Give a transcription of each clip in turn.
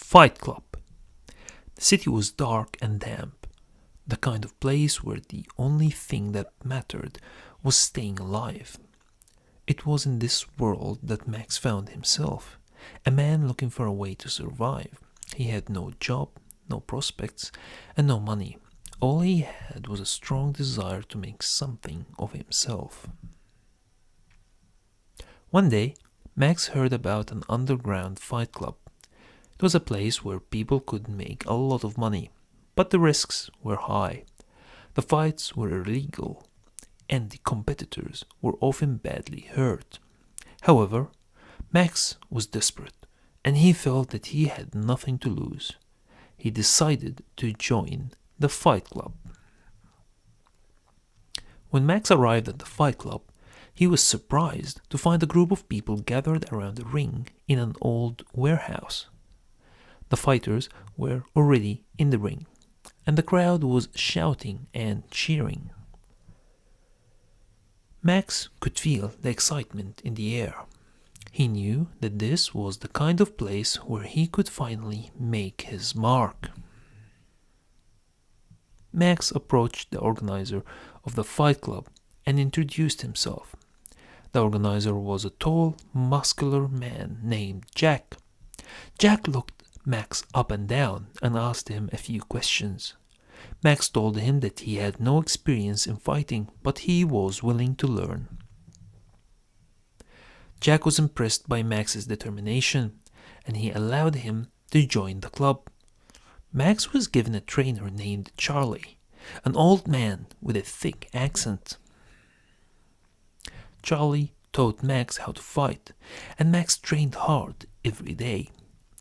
Fight Club. The city was dark and damp, the kind of place where the only thing that mattered was staying alive. It was in this world that Max found himself, a man looking for a way to survive. He had no job, no prospects, and no money. All he had was a strong desire to make something of himself. One day, Max heard about an underground fight club. It was a place where people could make a lot of money, but the risks were high. The fights were illegal, and the competitors were often badly hurt. However, Max was desperate, and he felt that he had nothing to lose. He decided to join the fight club. When Max arrived at the fight club, he was surprised to find a group of people gathered around a ring in an old warehouse. The fighters were already in the ring, and the crowd was shouting and cheering. Max could feel the excitement in the air. He knew that this was the kind of place where he could finally make his mark. Max approached the organizer of the fight club and introduced himself. The organizer was a tall, muscular man named Jack. Jack looked Max up and down and asked him a few questions. Max told him that he had no experience in fighting, but he was willing to learn. Jack was impressed by Max's determination, and he allowed him to join the club. Max was given a trainer named Charlie, an old man with a thick accent. Charlie taught Max how to fight, and Max trained hard every day.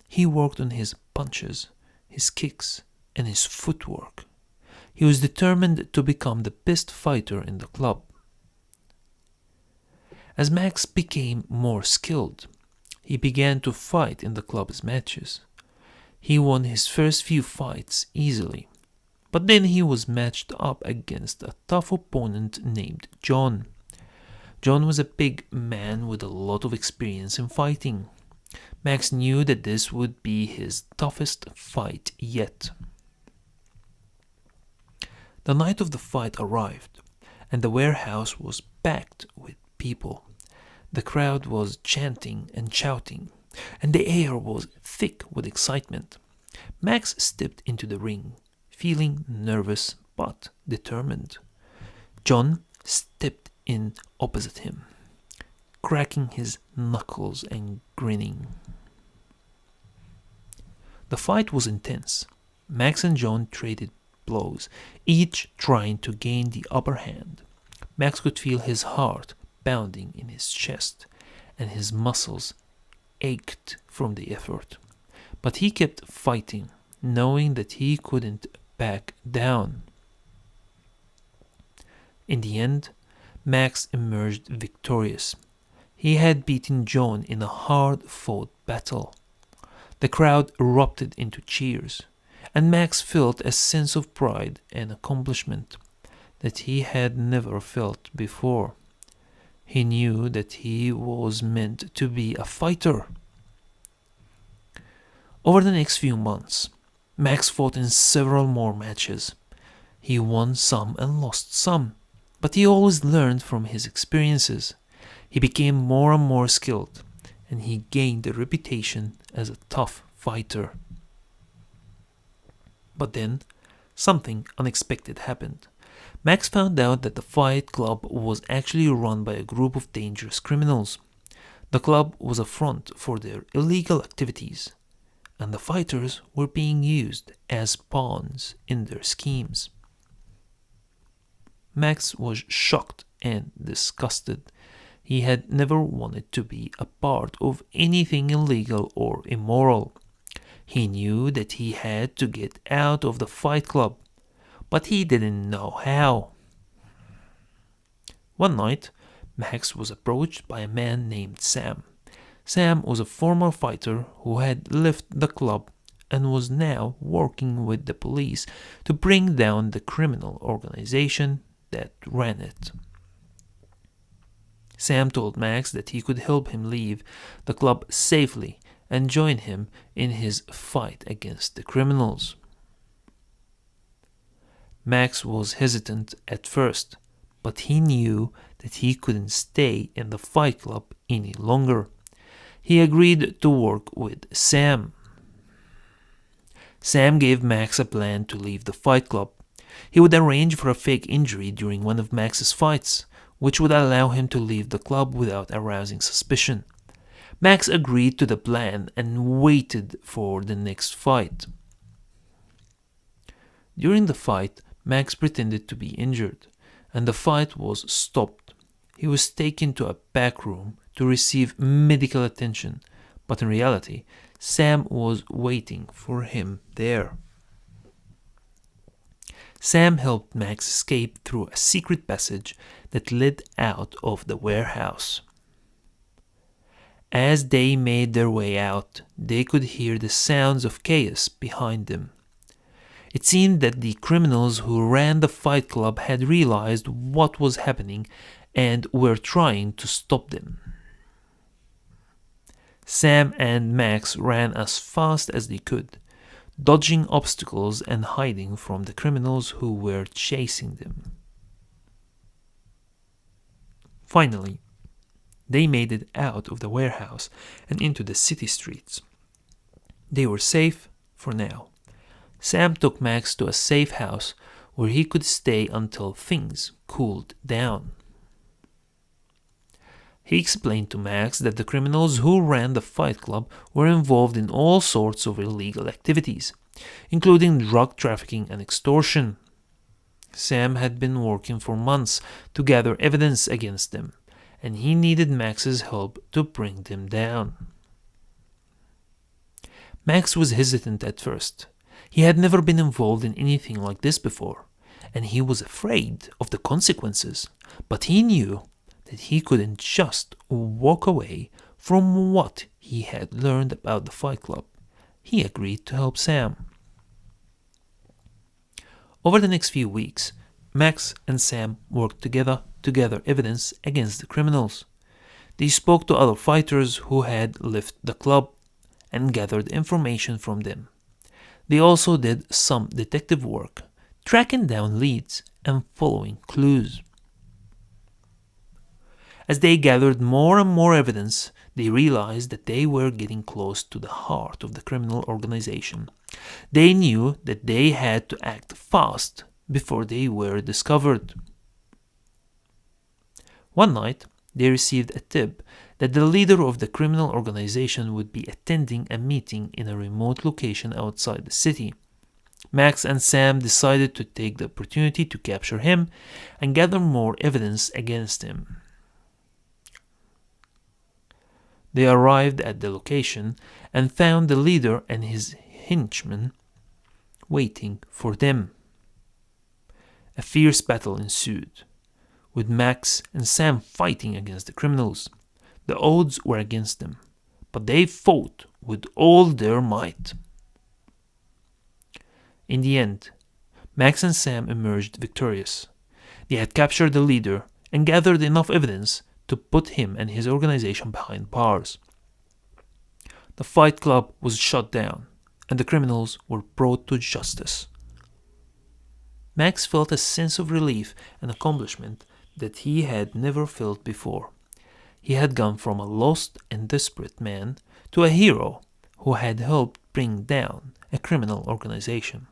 He worked on his punches, his kicks, and his footwork. He was determined to become the best fighter in the club. As Max became more skilled, he began to fight in the club's matches. He won his first few fights easily, but then he was matched up against a tough opponent named John. John was a big man with a lot of experience in fighting. Max knew that this would be his toughest fight yet. The night of the fight arrived, and the warehouse was packed with people. The crowd was chanting and shouting, and the air was thick with excitement. Max stepped into the ring, feeling nervous but determined. John stepped in opposite him, cracking his knuckles and grinning. The fight was intense. Max and John traded blows, each trying to gain the upper hand. Max could feel his heart pounding in his chest, and his muscles ached from the effort. But he kept fighting, knowing that he couldn't back down. In the end, Max emerged victorious. He had beaten John in a hard-fought battle. The crowd erupted into cheers, and Max felt a sense of pride and accomplishment that he had never felt before. He knew that he was meant to be a fighter. Over the next few months, Max fought in several more matches. He won some and lost some, but he always learned from his experiences. He became more and more skilled, and he gained a reputation as a tough fighter. But then, something unexpected happened. Max found out that the fight club was actually run by a group of dangerous criminals. The club was a front for their illegal activities, and the fighters were being used as pawns in their schemes. Max was shocked and disgusted. He had never wanted to be a part of anything illegal or immoral. He knew that he had to get out of the fight club, but he didn't know how. One night, Max was approached by a man named Sam. Sam was a former fighter who had left the club and was now working with the police to bring down the criminal organization that ran it. Sam told Max that he could help him leave the club safely and join him in his fight against the criminals. Max was hesitant at first, but he knew that he couldn't stay in the fight club any longer. He agreed to work with Sam. Sam gave Max a plan to leave the fight club. He would arrange for a fake injury during one of Max's fights, which would allow him to leave the club without arousing suspicion. Max agreed to the plan and waited for the next fight. During the fight, Max pretended to be injured, and the fight was stopped. He was taken to a back room to receive medical attention, but in reality, Sam was waiting for him there. Sam helped Max escape through a secret passage that led out of the warehouse. As they made their way out, they could hear the sounds of chaos behind them. It seemed that the criminals who ran the fight club had realized what was happening and were trying to stop them. Sam and Max ran as fast as they could, dodging obstacles and hiding from the criminals who were chasing them. Finally, they made it out of the warehouse and into the city streets. They were safe for now. Sam took Max to a safe house where he could stay until things cooled down. He explained to Max that the criminals who ran the fight club were involved in all sorts of illegal activities, including drug trafficking and extortion. Sam had been working for months to gather evidence against them, and he needed Max's help to bring them down. Max was hesitant at first. He had never been involved in anything like this before, and he was afraid of the consequences, but he knew that he couldn't just walk away from what he had learned about the fight club. He agreed to help Sam. Over the next few weeks, Max and Sam worked together to gather evidence against the criminals. They spoke to other fighters who had left the club and gathered information from them. They also did some detective work, tracking down leads and following clues. As they gathered more and more evidence, they realized that they were getting close to the heart of the criminal organization. They knew that they had to act fast before they were discovered. One night, they received a tip that the leader of the criminal organization would be attending a meeting in a remote location outside the city. Max and Sam decided to take the opportunity to capture him and gather more evidence against him. They arrived at the location and found the leader and his henchmen waiting for them. A fierce battle ensued, with Max and Sam fighting against the criminals. The odds were against them, but they fought with all their might. In the end, Max and Sam emerged victorious. They had captured the leader and gathered enough evidence to put him and his organization behind bars. The fight club was shut down, and the criminals were brought to justice. Max felt a sense of relief and accomplishment that he had never felt before. He had gone from a lost and desperate man to a hero who had helped bring down a criminal organization.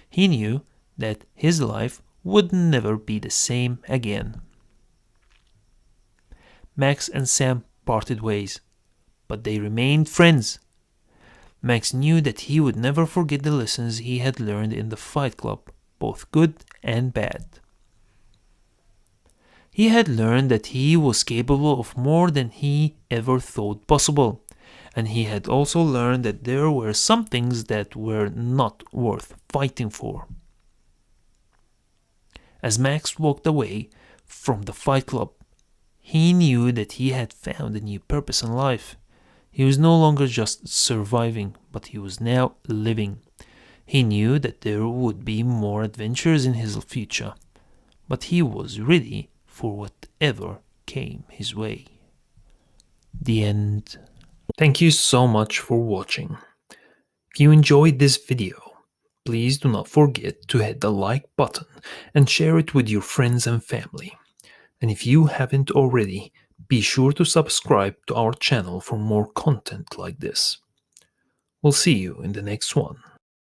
He knew that his life would never be the same again. Max and Sam parted ways, but they remained friends. Max knew that he would never forget the lessons he had learned in the fight club, both good and bad. He had learned that he was capable of more than he ever thought possible, and he had also learned that there were some things that were not worth fighting for. As Max walked away from the fight club, he knew that he had found a new purpose in life. He was no longer just surviving, but he was now living. He knew that there would be more adventures in his future, but he was ready for whatever came his way. The end. Thank you so much for watching. If you enjoyed this video, please do not forget to hit the like button and share it with your friends and family. And if you haven't already, be sure to subscribe to our channel for more content like this. We'll see you in the next one.